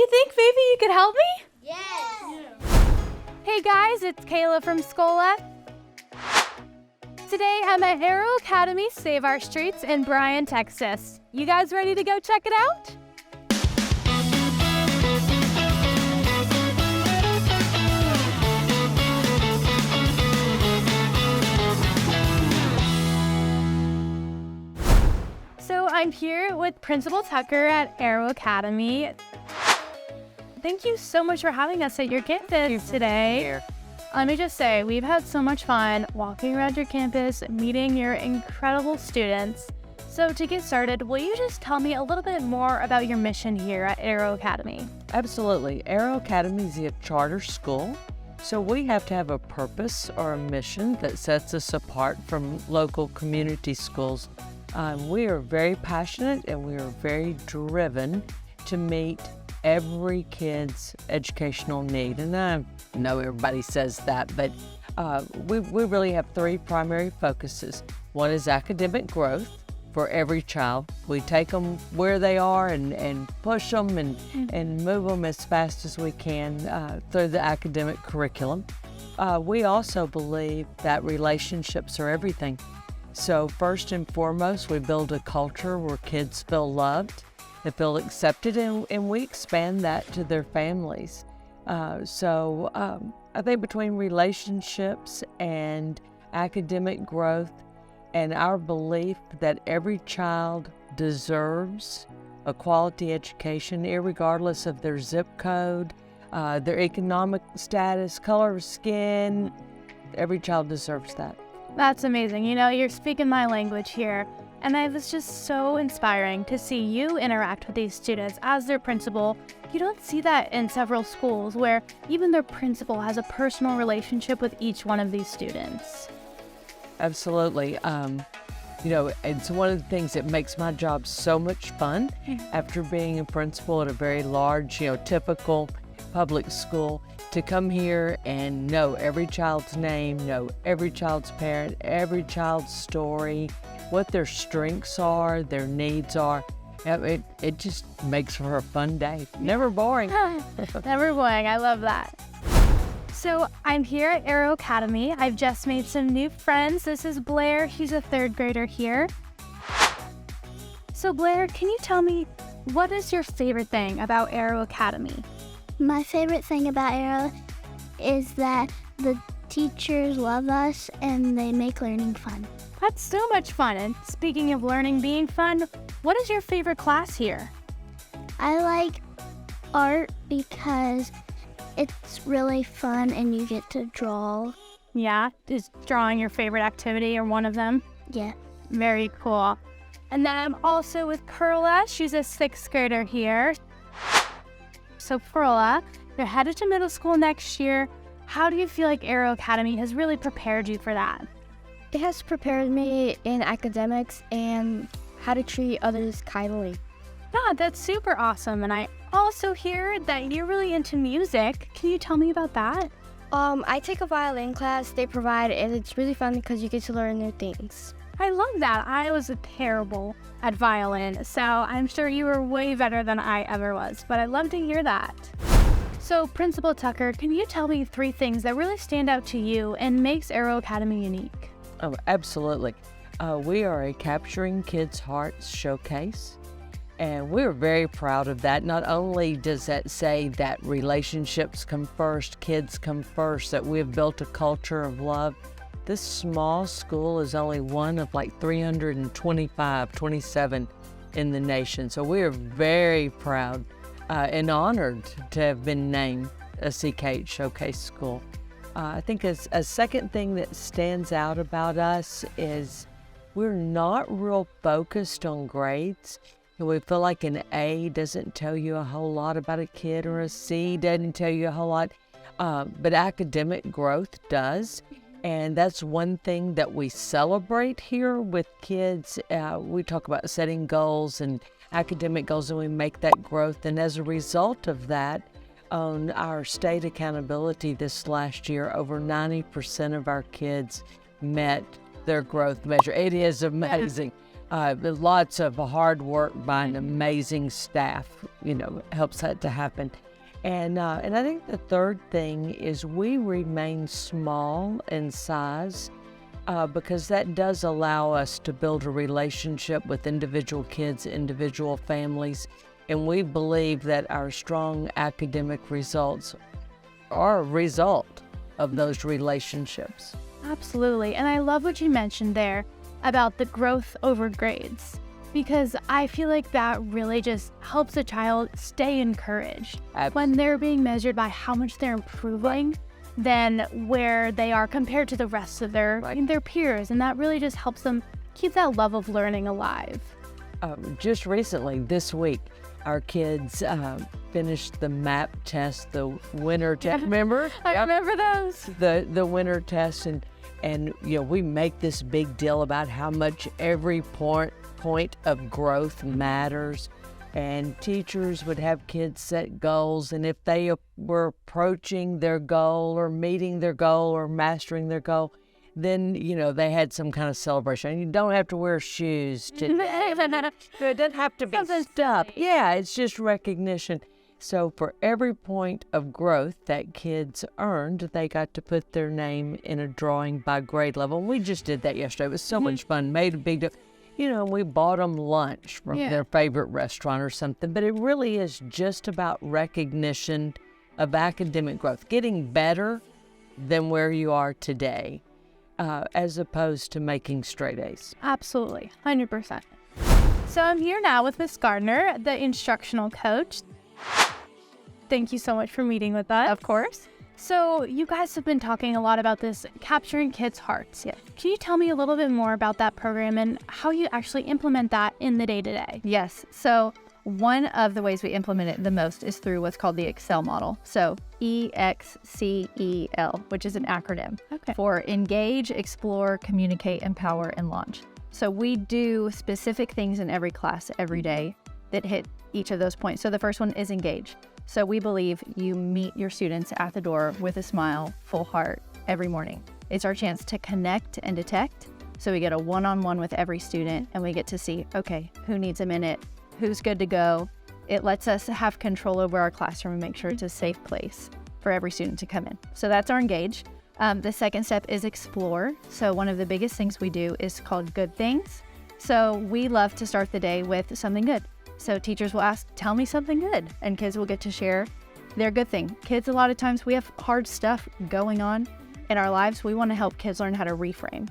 think maybe you could help me? Yes. Hey guys, it's Kayla from Schola. Today I'm at Aero Academy Save Our Streets in Bryan, Texas. You guys ready to go check it out? So I'm here with Principal Tucker at Aero Academy. Thank you so much for having us at your campus today. Let me just say, we've had so much fun walking around your campus, meeting your incredible students. So to get started, will you just tell me a little bit more about your mission here at Aero Academy? Absolutely. Aero Academy is a charter school, so we have to have a purpose or a mission that sets us apart from local community schools. We are very passionate and we are very driven to meet every kid's educational need. And I know everybody says that, but we really have three primary focuses. One is academic growth for every child. We take them where they are and push them and move them as fast as we can through the academic curriculum. We also believe that relationships are everything. So first and foremost, we build a culture where kids feel loved, they feel accepted, and we expand that to their families. I think between relationships and academic growth and our belief that every child deserves a quality education, irregardless of their zip code, their economic status, color of skin, every child deserves that. That's amazing. You know, you're speaking my language here. And it was just so inspiring to see you interact with these students as their principal. You don't see that in several schools where even their principal has a personal relationship with each one of these students. Absolutely. It's one of the things that makes my job so much fun after being a principal at a very large, typical public school, to come here and know every child's name, know every child's parent, every child's story, what their strengths are, their needs are. It just makes for a fun day. Never boring. Never boring. I love that. So I'm here at Aero Academy. I've just made some new friends. This is Blair. He's a third grader here. So Blair, can you tell me, what is your favorite thing about Aero Academy? My favorite thing about Aero is that the teachers love us and they make learning fun. That's so much fun. And speaking of learning being fun, what is your favorite class here? I like art because it's really fun and you get to draw. Yeah, is drawing your favorite activity or one of them? Yeah. Very cool. And then I'm also with Perla. She's a sixth grader here. So Perla, you're headed to middle school next year. How do you feel like Aero Academy has really prepared you for that? It has prepared me in academics and how to treat others kindly. Yeah, that's super awesome. And I also hear that you're really into music. Can you tell me about that? I take a violin class they provide, and it's really fun because you get to learn new things. I love that. I was terrible at violin, so I'm sure you were way better than I ever was, but I love to hear that. So Principal Tucker, can you tell me 3 things that really stand out to you and makes Aero Academy unique? Oh, absolutely. We are a Capturing Kids' Hearts showcase, and we're very proud of that. Not only does that say that relationships come first, kids come first, that we have built a culture of love. This small school is only one of like 27 in the nation. So we are very proud and honored to have been named a CK Showcase School. I think a second thing that stands out about us is we're not real focused on grades. We feel like an A doesn't tell you a whole lot about a kid, or a C doesn't tell you a whole lot, but academic growth does. And that's one thing that we celebrate here with kids. We talk about setting goals and academic goals, and we make that growth. And as a result of that, on our state accountability this last year, over 90% of our kids met their growth measure. It is amazing. Lots of hard work by an amazing staff, helps that to happen. And I think the third thing is we remain small in size because that does allow us to build a relationship with individual kids, individual families, and we believe that our strong academic results are a result of those relationships. Absolutely. And I love what you mentioned there about the growth over grades, because I feel like that really just helps a child stay encouraged when they're being measured by how much they're improving than where they are compared to the rest of their peers. And that really just helps them keep that love of learning alive. Just recently, this week, our kids finished the MAP test, the winter test. Remember? I remember those. The winter test, and we make this big deal about how much every point of growth matters. And teachers would have kids set goals, and if they were approaching their goal or meeting their goal or mastering their goal, then, they had some kind of celebration. You don't have to wear shoes today. It doesn't have to be stuff. Yeah, it's just recognition. So for every point of growth that kids earned, they got to put their name in a drawing by grade level. And we just did that yesterday. It was so much fun, made a big deal. We bought them lunch from their favorite restaurant or something. But it really is just about recognition of academic growth, getting better than where you are today. As opposed to making straight A's. Absolutely, 100%. So I'm here now with Miss Gardner, the instructional coach. Thank you so much for meeting with us. Of course. So you guys have been talking a lot about this capturing kids' hearts. Yes. Can you tell me a little bit more about that program and how you actually implement that in the day-to-day? Yes. So one of the ways we implement it the most is through what's called the Excel model. So EXCEL, which is an acronym for Engage, Explore, Communicate, Empower, and Launch. So we do specific things in every class every day that hit each of those points. So the first one is engage. So we believe you meet your students at the door with a smile, full heart every morning. It's our chance to connect and detect. So we get a one-on-one with every student and we get to see, okay, who needs a minute? Who's good to go? It lets us have control over our classroom and make sure it's a safe place for every student to come in. So that's our engage. The second step is explore. So one of the biggest things we do is called good things. So we love to start the day with something good. So teachers will ask, tell me something good, and kids will get to share their good thing. Kids, a lot of times we have hard stuff going on in our lives. We want to help kids learn how to reframe.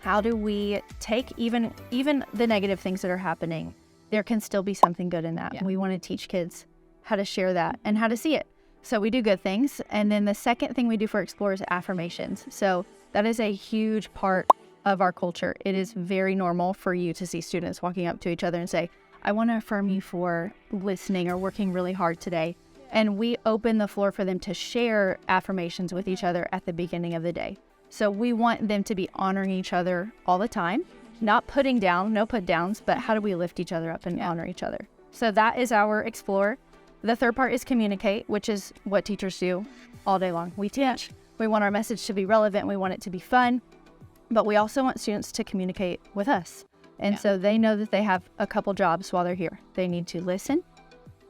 How do we take even the negative things that are happening? There can still be something good in that. Yeah. We want to teach kids how to share that and how to see it. So we do good things. And then the second thing we do for Explore is affirmations. So that is a huge part of our culture. It is very normal for you to see students walking up to each other and say, I want to affirm you for listening or working really hard today. And we open the floor for them to share affirmations with each other at the beginning of the day. So we want them to be honoring each other all the time. Not putting down, no put downs, but how do we lift each other up and honor each other? So that is our explore. The third part is communicate, which is what teachers do all day long. We teach. We want our message to be relevant. We want it to be fun, but we also want students to communicate with us. And so they know that they have a couple jobs while they're here. They need to listen,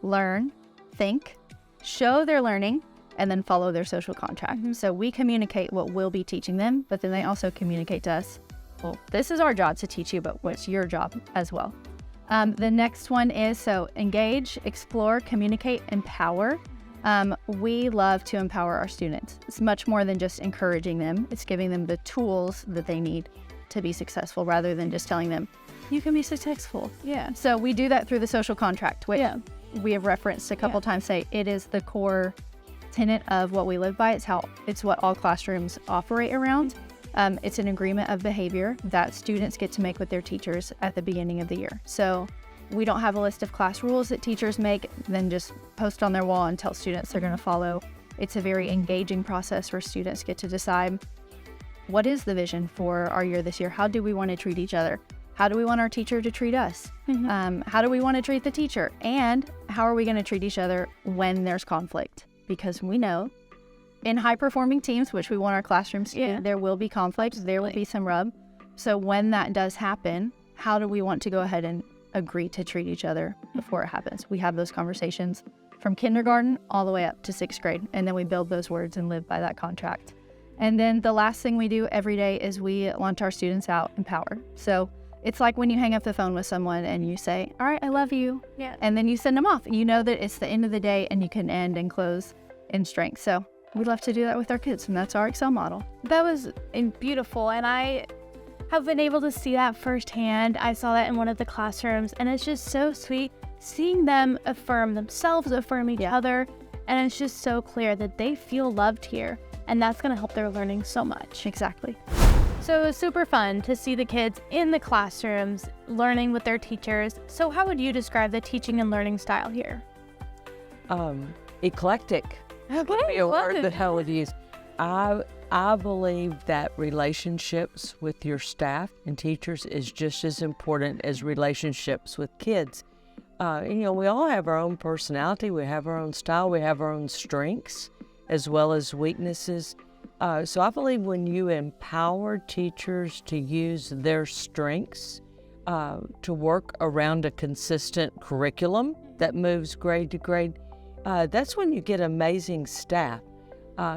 learn, think, show their learning, and then follow their social contract. So we communicate what we'll be teaching them, but then they also communicate to us, well, this is our job to teach you, but what's your job as well? The next one is, so engage, explore, communicate, empower. We love to empower our students. It's much more than just encouraging them. It's giving them the tools that they need to be successful rather than just telling them, you can be successful. Yeah. So we do that through the social contract, which we have referenced a couple times, say it is the core tenet of what we live by. It's what all classrooms operate around. It's an agreement of behavior that students get to make with their teachers at the beginning of the year. So we don't have a list of class rules that teachers make, then just post on their wall and tell students they're going to follow. It's a very engaging process where students get to decide, what is the vision for our year this year? How do we want to treat each other? How do we want our teacher to treat us? How do we want to treat the teacher? And how are we going to treat each other when there's conflict? Because we know in high-performing teams, which we want our classrooms to do, there will be conflict, there will be some rub. So when that does happen, how do we want to go ahead and agree to treat each other before it happens? We have those conversations from kindergarten all the way up to 6th grade, and then we build those words and live by that contract. And then the last thing we do every day is we launch our students out in power. So it's like when you hang up the phone with someone and you say, all right, I love you. Yeah. And then you send them off. You know that it's the end of the day and you can end and close in strength. So we love to do that with our kids, and that's our Excel model. That was beautiful, and I have been able to see that firsthand. I saw that in one of the classrooms, and it's just so sweet seeing them affirm themselves, affirm each other, and it's just so clear that they feel loved here, and that's going to help their learning so much. Exactly. So it was super fun to see the kids in the classrooms learning with their teachers. So how would you describe the teaching and learning style here? Eclectic. Would be a word that I would use. I believe that relationships with your staff and teachers is just as important as relationships with kids. We all have our own personality, we have our own style, we have our own strengths as well as weaknesses. So I believe when you empower teachers to use their strengths to work around a consistent curriculum that moves grade to grade, that's when you get amazing staff.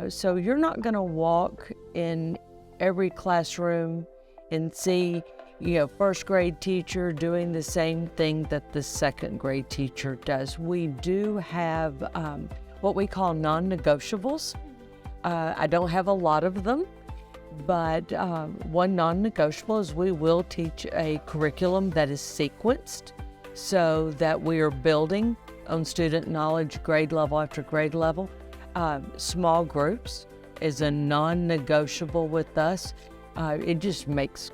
So you're not going to walk in every classroom and see, first grade teacher doing the same thing that the second grade teacher does. We do have what we call non-negotiables. I don't have a lot of them, but one non-negotiable is we will teach a curriculum that is sequenced so that we are building on student knowledge grade level after grade level. Small groups is a non-negotiable with us. It just makes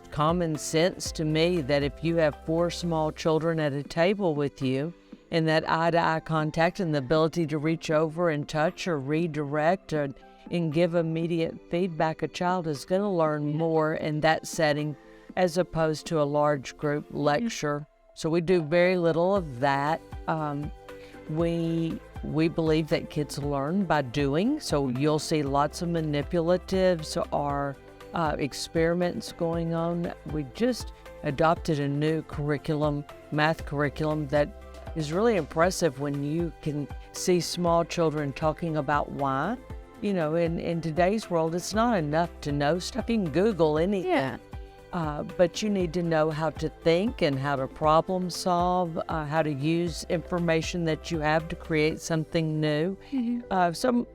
common sense to me that if you have 4 small children at a table with you, and that eye-to-eye contact and the ability to reach over and touch or redirect and give immediate feedback, a child is going to learn more in that setting as opposed to a large group lecture. So we do very little of that. We believe that kids learn by doing, so you'll see lots of manipulatives or experiments going on. We just adopted a new curriculum, math curriculum, that is really impressive when you can see small children talking about why. In today's world, it's not enough to know stuff. You can Google anything. Yeah. But you need to know how to think and how to problem solve, how to use information that you have to create something new. So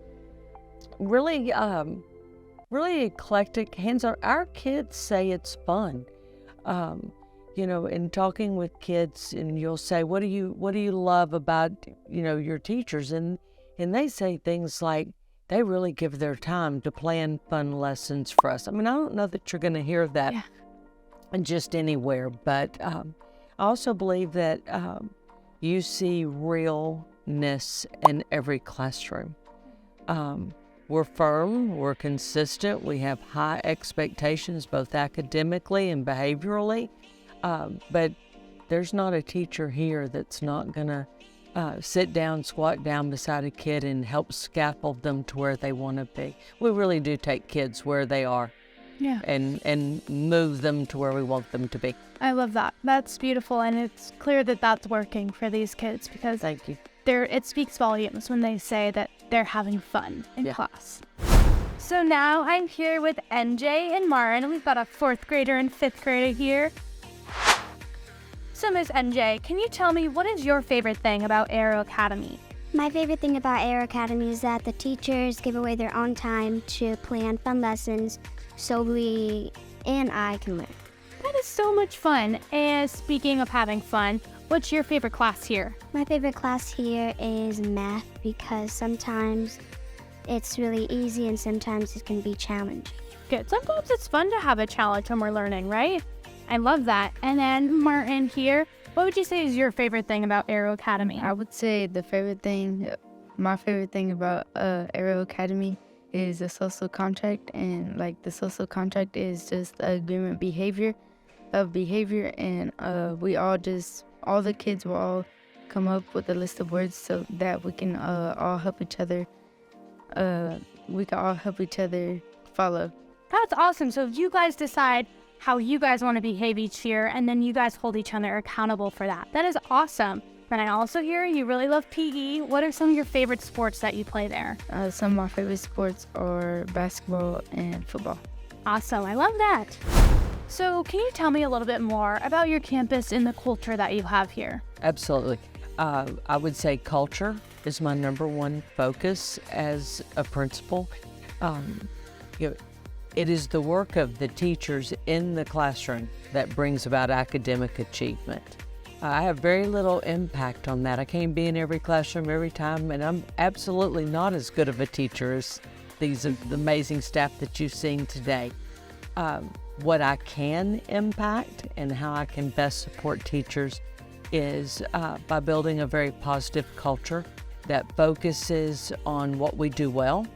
really eclectic, hands-on. Our kids say it's fun. In talking with kids, and you'll say, what do you love about, your teachers? And they say things like, they really give their time to plan fun lessons for us. I mean, I don't know that you're going to hear that just anywhere, but I also believe that you see realness in every classroom. We're firm, we're consistent, we have high expectations both academically and behaviorally, but there's not a teacher here that's not going to sit down, squat down beside a kid and help scaffold them to where they want to be. We really do take kids where they are and move them to where we want them to be. I love that. That's beautiful, and it's clear that that's working for these kids because Thank you. It speaks volumes when they say that they're having fun in class. So now I'm here with NJ and Martin. We've got a 4th grader and 5th grader here. So Ms. NJ, can you tell me what is your favorite thing about Arrow Academy? My favorite thing about Arrow Academy is that the teachers give away their own time to plan fun lessons so we and I can learn. That is so much fun. And speaking of having fun, what's your favorite class here? My favorite class here is math because sometimes it's really easy and sometimes it can be challenging. Good. Sometimes it's fun to have a challenge when we're learning, right? I love that. And then Martin here, what would you say is your favorite thing about Arrow Academy? I would say my favorite thing about Arrow Academy is the social contract, and the social contract is just the agreement of behavior, and all the kids will all come up with a list of words so that we can all help each other. We can all help each other follow. That's awesome. So if you guys decide, how you guys want to behave each year, and then you guys hold each other accountable for that. That is awesome. And I also hear you really love PE. What are some of your favorite sports that you play there? Some of my favorite sports are basketball and football. Awesome. I love that. So can you tell me a little bit more about your campus and the culture that you have here? Absolutely. I would say culture is my number one focus as a principal. It is the work of the teachers in the classroom that brings about academic achievement. I have very little impact on that. I can't be in every classroom every time, and I'm absolutely not as good of a teacher as these amazing staff that you've seen today. What I can impact and how I can best support teachers is by building a very positive culture that focuses on what we do well,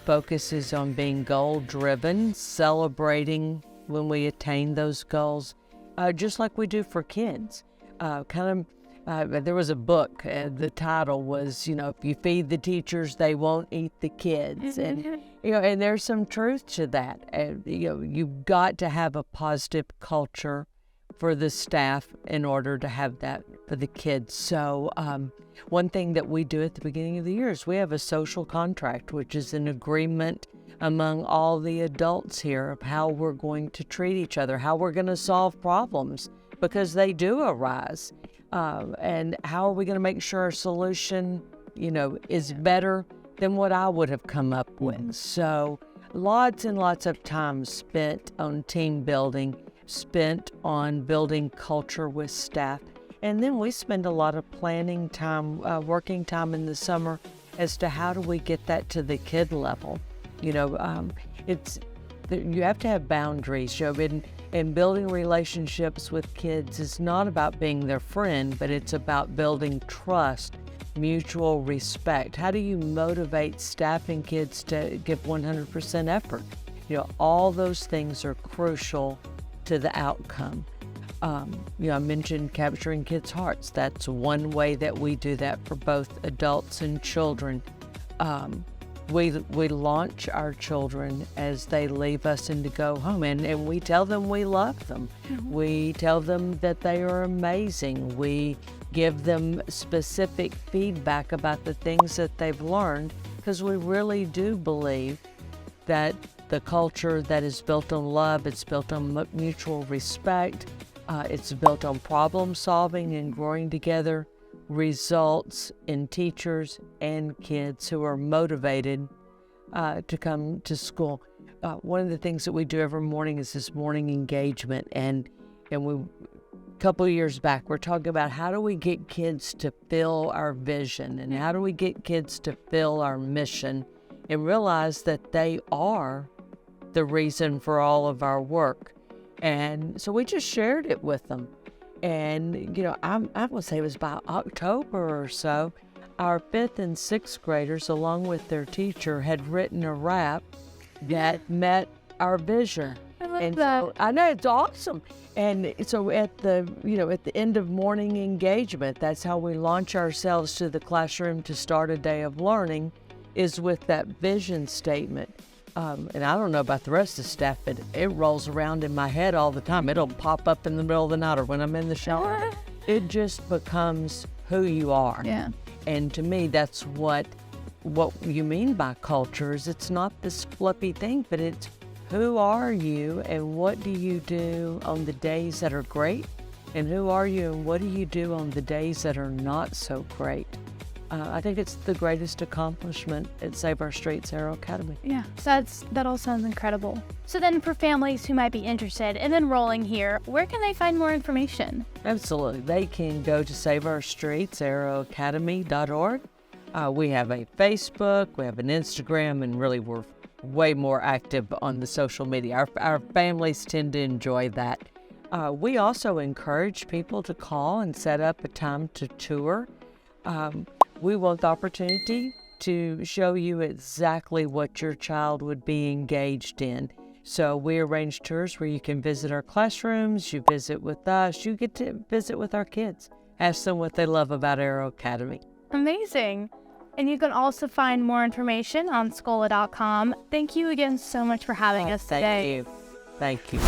focuses on being goal-driven, celebrating when we attain those goals, just like we do for kids. There was a book, the title was, if you feed the teachers, they won't eat the kids. And, and there's some truth to that. You've got to have a positive culture for the staff in order to have that for the kids. So one thing that we do at the beginning of the year is we have a social contract, which is an agreement among all the adults here of how we're going to treat each other, how we're going to solve problems, because they do arise. And how are we going to make sure our solution, is better than what I would have come up with? So lots and lots of time spent on team building, spent on building culture with staff. And then we spend a lot of planning time, working time in the summer as to how do we get that to the kid level. You have to have boundaries. And building relationships with kids is not about being their friend, but it's about building trust, mutual respect. How do you motivate staff and kids to give 100% effort? All those things are crucial to the outcome. I mentioned capturing kids' hearts. That's one way that we do that for both adults and children. We launch our children as they leave us and to go home, and we tell them we love them. Mm-hmm. We tell them that they are amazing. We give them specific feedback about the things that they've learned, because we really do believe that the culture that is built on love, it's built on mutual respect, it's built on problem solving and growing together, results in teachers and kids who are motivated to come to school. One of the things that we do every morning is this morning engagement, and a couple of years back we're talking about how do we get kids to feel our vision and how do we get kids to feel our mission and realize that they are the reason for all of our work. And so we just shared it with them. And, I would say it was about October or so, our 5th and 6th graders, along with their teacher, had written a rap that met our vision. I love that. So, I know, it's awesome. And so at the end of morning engagement, that's how we launch ourselves to the classroom to start a day of learning, is with that vision statement. And I don't know about the rest of the staff, but it rolls around in my head all the time. It'll pop up in the middle of the night or when I'm in the shower. It just becomes who you are. Yeah. And to me, that's what you mean by culture is it's not this fluffy thing, but it's who are you and what do you do on the days that are great? And who are you and what do you do on the days that are not so great? I think it's the greatest accomplishment at Save Our Streets Aero Academy. Yeah, so that all sounds incredible. So then for families who might be interested in enrolling here, where can they find more information? Absolutely. They can go to saveourstreetsaeroacademy.org. We have a Facebook, we have an Instagram, and really we're way more active on the social media. Our families tend to enjoy that. We also encourage people to call and set up a time to tour. We want the opportunity to show you exactly what your child would be engaged in. So we arrange tours where you can visit our classrooms, you visit with us, you get to visit with our kids. Ask them what they love about Aero Academy. Amazing. And you can also find more information on Schola.com. Thank you again so much for having us today. Thank you. Thank you.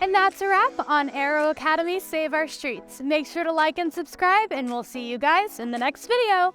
And that's a wrap on Arrow Academy Save Our Streets. Make sure to like and subscribe, and we'll see you guys in the next video.